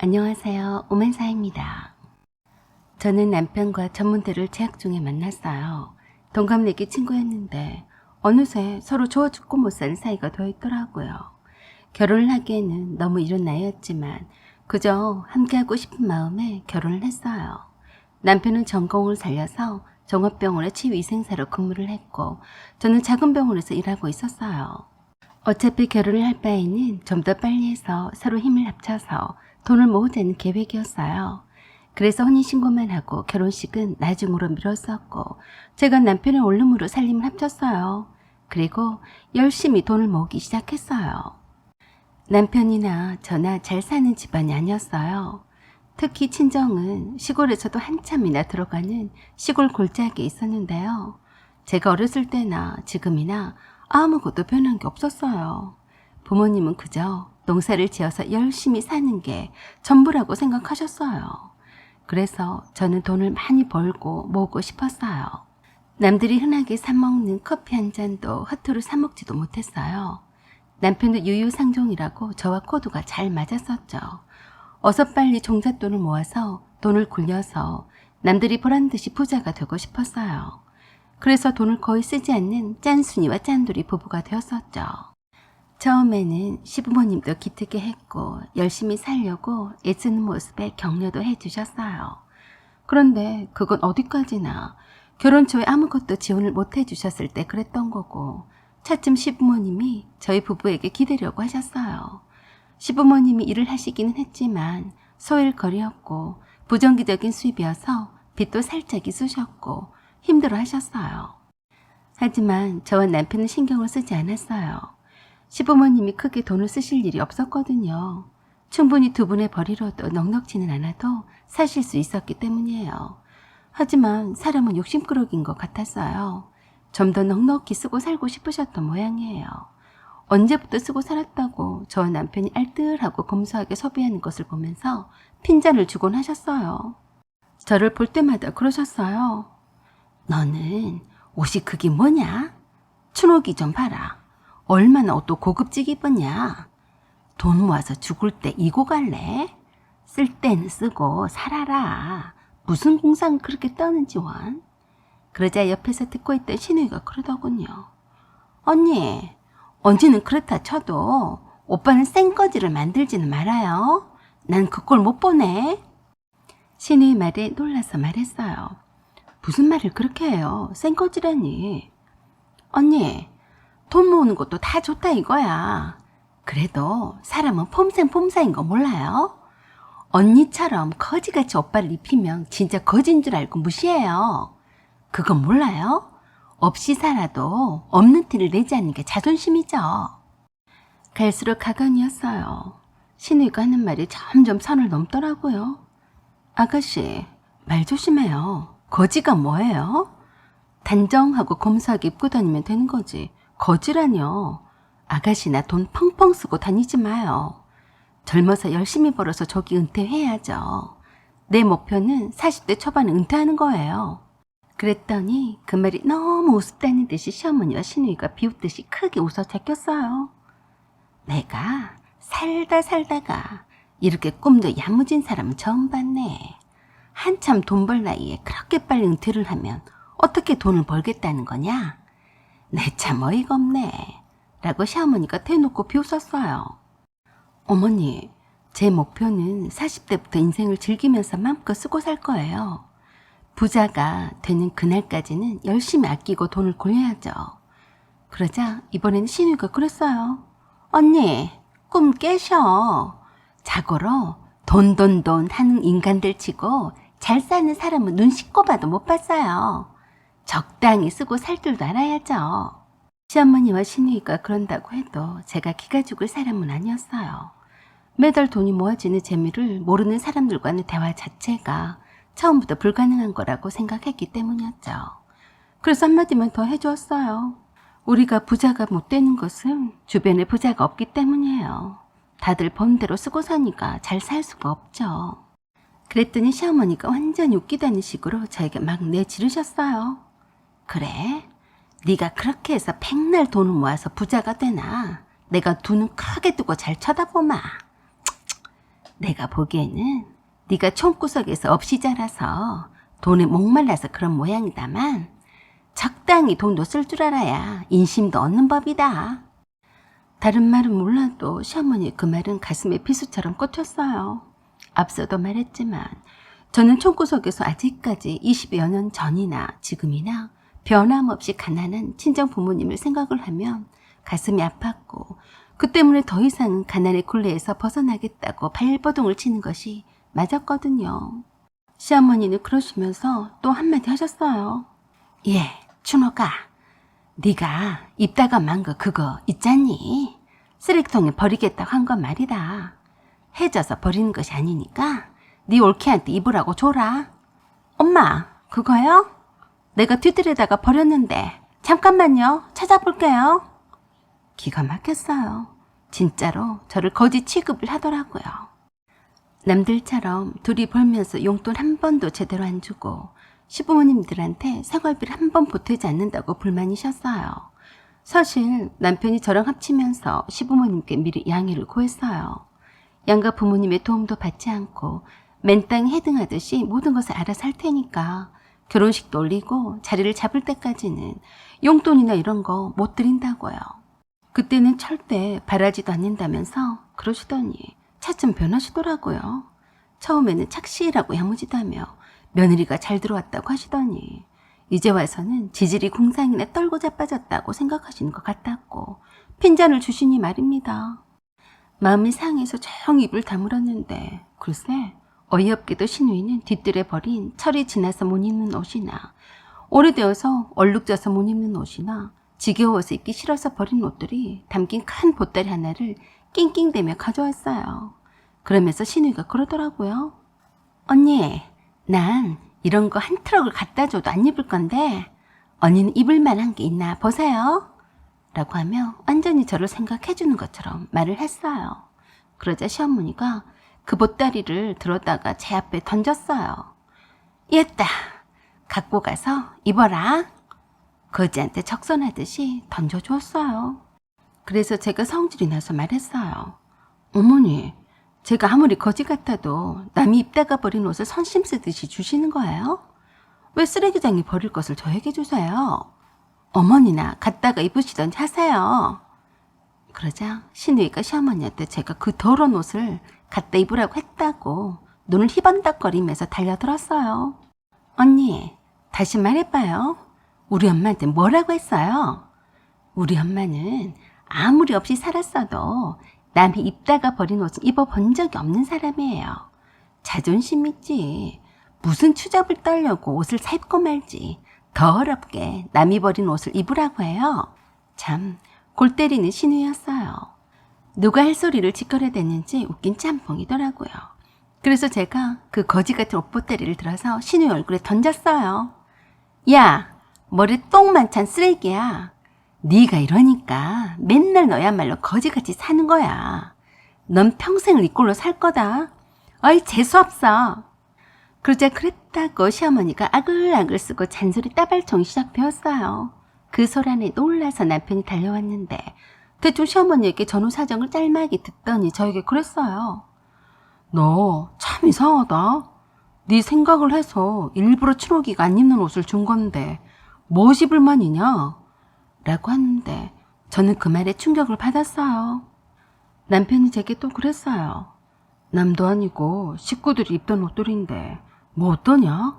안녕하세요. 오만사입니다. 저는 남편과 전문대를 재학 중에 만났어요. 동갑내기 친구였는데 어느새 서로 좋아 죽고 못 사는 사이가 되어 있더라고요. 결혼을 하기에는 너무 이른 나이였지만 그저 함께하고 싶은 마음에 결혼을 했어요. 남편은 전공을 살려서 종합병원의 치위생사로 근무를 했고 저는 작은 병원에서 일하고 있었어요. 어차피 결혼을 할 바에는 좀 더 빨리 해서 서로 힘을 합쳐서 돈을 모으자는 계획이었어요. 그래서 혼인신고만 하고 결혼식은 나중으로 미뤘었고 제가 남편의 원룸으로 살림을 합쳤어요. 그리고 열심히 돈을 모으기 시작했어요. 남편이나 저나 잘 사는 집안이 아니었어요. 특히 친정은 시골에서도 한참이나 들어가는 시골 골짜기에 있었는데요. 제가 어렸을 때나 지금이나 아무것도 변한 게 없었어요. 부모님은 그저 농사를 지어서 열심히 사는 게 전부라고 생각하셨어요. 그래서 저는 돈을 많이 벌고 모으고 싶었어요. 남들이 흔하게 사먹는 커피 한 잔도 허투루 사먹지도 못했어요. 남편도 유유상종이라고 저와 코드가 잘 맞았었죠. 어서 빨리 종잣돈을 모아서 돈을 굴려서 남들이 보란 듯이 부자가 되고 싶었어요. 그래서 돈을 거의 쓰지 않는 짠순이와 짠돌이 부부가 되었었죠. 처음에는 시부모님도 기특해 했고 열심히 살려고 애쓰는 모습에 격려도 해주셨어요. 그런데 그건 어디까지나 결혼 초에 아무것도 지원을 못 해주셨을 때 그랬던 거고 차츰 시부모님이 저희 부부에게 기대려고 하셨어요. 시부모님이 일을 하시기는 했지만 소일거리였고 부정기적인 수입이어서 빚도 살짝 있으셨고 힘들어 하셨어요. 하지만 저와 남편은 신경을 쓰지 않았어요. 시부모님이 크게 돈을 쓰실 일이 없었거든요. 충분히 두 분의 벌이로도 넉넉지는 않아도 사실 수 있었기 때문이에요. 하지만 사람은 욕심꾸러기인 것 같았어요. 좀 더 넉넉히 쓰고 살고 싶으셨던 모양이에요. 언제부터 쓰고 살았다고 저와 남편이 알뜰하고 검소하게 소비하는 것을 보면서 핀잔을 주곤 하셨어요. 저를 볼 때마다 그러셨어요. 너는 옷이 그게 뭐냐? 춘옥이 좀 봐라. 얼마나 옷도 고급지게 입었냐? 돈 모아서 죽을 때 이고 갈래? 쓸 때는 쓰고 살아라. 무슨 공상을 그렇게 떠는지 원? 그러자 옆에서 듣고 있던 신우이가 그러더군요. 언니, 언니는 그렇다 쳐도 오빠는 생꺼지를 만들지는 말아요. 난 그 꼴 못 보네. 신우이 말에 놀라서 말했어요. 무슨 말을 그렇게 해요? 생꺼지라니. 언니, 돈 모으는 것도 다 좋다 이거야. 그래도 사람은 폼생폼사인 거 몰라요? 언니처럼 거지같이 오빠를 입히면 진짜 거지인 줄 알고 무시해요. 그건 몰라요? 없이 살아도 없는 티를 내지 않는 게 자존심이죠. 갈수록 가관이었어요. 신우이가 하는 말이 점점 선을 넘더라고요. 아가씨, 말 조심해요. 거지가 뭐예요? 단정하고 검소하게 입고 다니면 되는 거지. 거지라뇨. 아가씨나 돈 펑펑 쓰고 다니지 마요. 젊어서 열심히 벌어서 저기 은퇴해야죠. 내 목표는 40대 초반에 은퇴하는 거예요. 그랬더니 그 말이 너무 우습다는 듯이 시어머니와 신우이가 비웃듯이 크게 웃어 제꼈어요. 내가 살다가 이렇게 꿈도 야무진 사람은 처음 봤네. 한참 돈 벌 나이에 그렇게 빨리 은퇴를 하면 어떻게 돈을 벌겠다는 거냐? 내 참 어이가 없네. 라고 시어머니가 대놓고 비웃었어요. 어머니, 제 목표는 40대부터 인생을 즐기면서 마음껏 쓰고 살 거예요. 부자가 되는 그날까지는 열심히 아끼고 돈을 굴려야죠. 그러자 이번에는 신우이가 그랬어요. 언니, 꿈 깨셔. 자고로 돈 하는 인간들 치고 잘 사는 사람은 눈 씻고 봐도 못 봤어요. 적당히 쓰고 살 줄도 알아야죠. 시어머니와 신우이가 그런다고 해도 제가 기가 죽을 사람은 아니었어요. 매달 돈이 모아지는 재미를 모르는 사람들과는 대화 자체가 처음부터 불가능한 거라고 생각했기 때문이었죠. 그래서 한마디만 더 해주었어요. 우리가 부자가 못 되는 것은 주변에 부자가 없기 때문이에요. 다들 번 대로 쓰고 사니까 잘 살 수가 없죠. 그랬더니 시어머니가 완전히 웃기다는 식으로 저에게 막 내지르셨어요. 그래? 네가 그렇게 해서 백날 돈을 모아서 부자가 되나? 내가 눈은 크게 뜨고 잘 쳐다보마. 내가 보기에는 네가 총구석에서 없이 자라서 돈에 목말라서 그런 모양이다만 적당히 돈도 쓸 줄 알아야 인심도 얻는 법이다. 다른 말은 몰라도 시어머니의 그 말은 가슴에 비수처럼 꽂혔어요. 앞서도 말했지만 저는 총구석에서 아직까지 20여 년 전이나 지금이나 변함없이 가난한 친정 부모님을 생각을 하면 가슴이 아팠고 그 때문에 더 이상은 가난의 굴레에서 벗어나겠다고 발버둥을 치는 것이 맞았거든요. 시어머니는 그러시면서 또 한마디 하셨어요. 예, 춘호가 네가 입다가 만 거 그거 있잖니? 쓰레기통에 버리겠다고 한 건 말이다. 해져서 버리는 것이 아니니까 네 올케한테 입으라고 줘라. 엄마, 그거요? 내가 뒤뜰에다가 버렸는데 잠깐만요. 찾아볼게요. 기가 막혔어요. 진짜로 저를 거지 취급을 하더라고요. 남들처럼 둘이 벌면서 용돈 한 번도 제대로 안 주고 시부모님들한테 생활비를 한 번 보태지 않는다고 불만이셨어요. 사실 남편이 저랑 합치면서 시부모님께 미리 양해를 구했어요. 양가 부모님의 도움도 받지 않고 맨땅에 헤딩하듯이 모든 것을 알아서 할 테니까 결혼식도 올리고 자리를 잡을 때까지는 용돈이나 이런 거 못 드린다고요. 그때는 절대 바라지도 않는다면서 그러시더니 차츰 변하시더라고요. 처음에는 착시라고 야무지다며 며느리가 잘 들어왔다고 하시더니 이제 와서는 지질이 궁상이나 떨고 자빠졌다고 생각하시는 것 같았고 핀잔을 주시니 말입니다. 마음이 상해서 조용히 입을 다물었는데 글쎄 어이없게도 시누이는 뒤뜰에 버린 철이 지나서 못 입는 옷이나 오래되어서 얼룩져서 못 입는 옷이나 지겨워서 입기 싫어서 버린 옷들이 담긴 큰 보따리 하나를 낑낑대며 가져왔어요. 그러면서 시누이가 그러더라고요. 언니, 난 이런 거 한 트럭을 갖다 줘도 안 입을 건데 언니는 입을 만한 게 있나 보세요. 라고 하며 완전히 저를 생각해 주는 것처럼 말을 했어요. 그러자 시어머니가 그 보따리를 들어다가 제 앞에 던졌어요. 이었다. 갖고 가서 입어라. 거지한테 적선하듯이 던져주었어요. 그래서 제가 성질이 나서 말했어요. 어머니, 제가 아무리 거지 같아도 남이 입다가 버린 옷을 선심 쓰듯이 주시는 거예요? 왜 쓰레기장에 버릴 것을 저에게 주세요? 어머니나 갖다가 입으시던지 하세요. 그러자 시누이가 시어머니한테 제가 그 더러운 옷을 갖다 입으라고 했다고 눈을 희번덕거리면서 달려들었어요. 언니, 다시 말해봐요. 우리 엄마한테 뭐라고 했어요? 우리 엄마는 아무리 없이 살았어도 남이 입다가 버린 옷을 입어본 적이 없는 사람이에요. 자존심 있지. 무슨 추잡을 떨려고 옷을 사입고 말지. 더럽게 남이 버린 옷을 입으라고 해요. 참 골 때리는 시누이였어요. 누가 할 소리를 짓거려 댔는지 웃긴 짬뽕이더라고요. 그래서 제가 그 거지 같은 옷보따리를 들어서 시누이 얼굴에 던졌어요. 야, 머리 똥만 찬 쓰레기야. 네가 이러니까 맨날 너야말로 거지같이 사는 거야. 넌 평생을 이 꼴로 살 거다. 어이 재수없어. 그러자 그랬다고 시어머니가 아글아글 쓰고 잔소리 따발총 시작되었어요. 그 소란에 놀라서 남편이 달려왔는데 대충 시어머니에게 전후 사정을 짤막이 듣더니 저에게 그랬어요. 너 참 이상하다. 네 생각을 해서 일부러 춘옥이가 안 입는 옷을 준 건데 뭐 입을 만이냐? 라고 하는데 저는 그 말에 충격을 받았어요. 남편이 제게 또 그랬어요. 남도 아니고 식구들이 입던 옷들인데 뭐 어떠냐?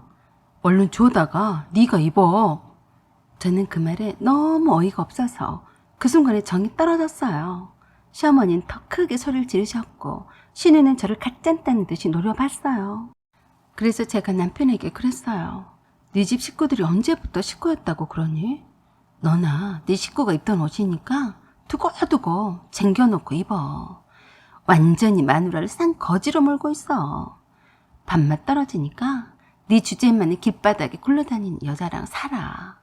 얼른 주워다가 네가 입어. 저는 그 말에 너무 어이가 없어서 그 순간에 정이 떨어졌어요. 시어머니는 더 크게 소리를 지르셨고 시누이는 저를 갓짠다는 듯이 노려봤어요. 그래서 제가 남편에게 그랬어요. 네 집 식구들이 언제부터 식구였다고 그러니? 너나 네 식구가 입던 옷이니까 두고두고 쟁겨놓고 입어. 완전히 마누라를 싼 거지로 몰고 있어. 밥맛 떨어지니까 네 주제만의 길바닥에 굴러다니는 여자랑 살아.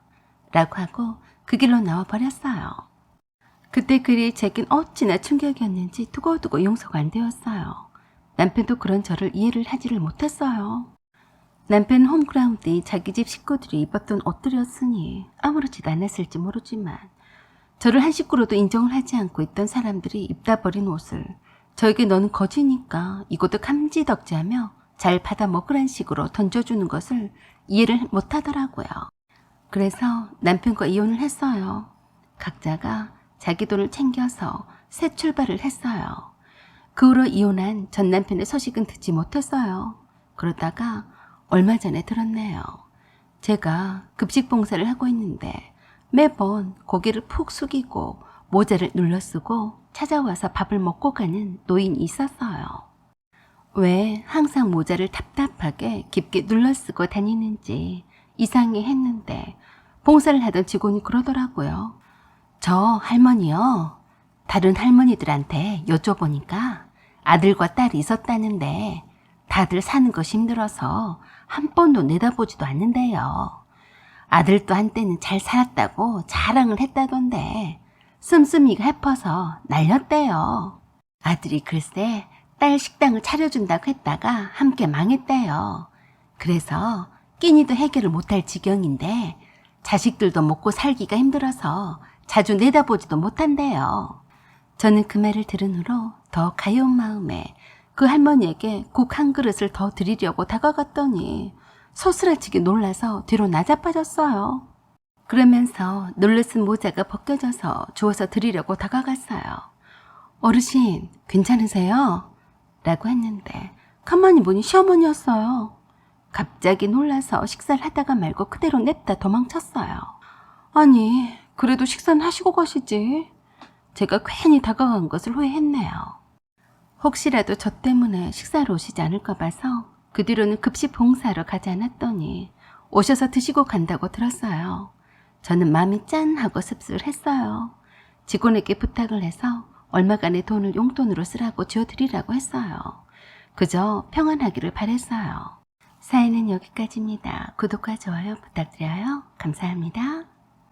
라고 하고 그 길로 나와버렸어요. 그때 글이 제겐 어찌나 충격이었는지 두고두고 용서가 안 되었어요. 남편도 그런 저를 이해를 하지를 못했어요. 남편은 홈그라운드에 자기 집 식구들이 입었던 옷들이었으니 아무렇지도 않았을지 모르지만 저를 한 식구로도 인정을 하지 않고 있던 사람들이 입다 버린 옷을 저에게 너는 거지니까 이것도 감지덕지하며 잘 받아 먹으란 식으로 던져주는 것을 이해를 못하더라고요. 그래서 남편과 이혼을 했어요. 각자가 자기 돈을 챙겨서 새 출발을 했어요. 그 후로 이혼한 전 남편의 소식은 듣지 못했어요. 그러다가 얼마 전에 들었네요. 제가 급식 봉사를 하고 있는데 매번 고개를 푹 숙이고 모자를 눌러 쓰고 찾아와서 밥을 먹고 가는 노인이 있었어요. 왜 항상 모자를 답답하게 깊게 눌러 쓰고 다니는지 이상해 했는데 봉사를 하던 직원이 그러더라고요. 저 할머니요. 다른 할머니들한테 여쭤보니까 아들과 딸이 있었다는데 다들 사는 것이 힘들어서 한 번도 내다보지도 않는데요. 아들도 한때는 잘 살았다고 자랑을 했다던데 씀씀이가 해퍼서 날렸대요. 아들이 글쎄 딸 식당을 차려준다고 했다가 함께 망했대요. 그래서 끼니도 해결을 못할 지경인데 자식들도 먹고 살기가 힘들어서 자주 내다보지도 못한대요. 저는 그 말을 들은 후로 더 가여운 마음에 그 할머니에게 국 한 그릇을 더 드리려고 다가갔더니 소스라치게 놀라서 뒤로 나자빠졌어요. 그러면서 눌러 쓴 모자가 벗겨져서 주워서 드리려고 다가갔어요. 어르신, 괜찮으세요? 라고 했는데 가만히 보니 시어머니였어요. 갑자기 놀라서 식사를 하다가 말고 그대로 냅다 도망쳤어요. 아니, 그래도 식사는 하시고 가시지. 제가 괜히 다가간 것을 후회했네요. 혹시라도 저 때문에 식사를 오시지 않을까 봐서 그 뒤로는 급식 봉사하러 가지 않았더니 오셔서 드시고 간다고 들었어요. 저는 마음이 짠하고 씁쓸 했어요. 직원에게 부탁을 해서 얼마간의 돈을 용돈으로 쓰라고 지어드리라고 했어요. 그저 평안하기를 바랬어요. 사연은 여기까지입니다. 구독과 좋아요 부탁드려요. 감사합니다.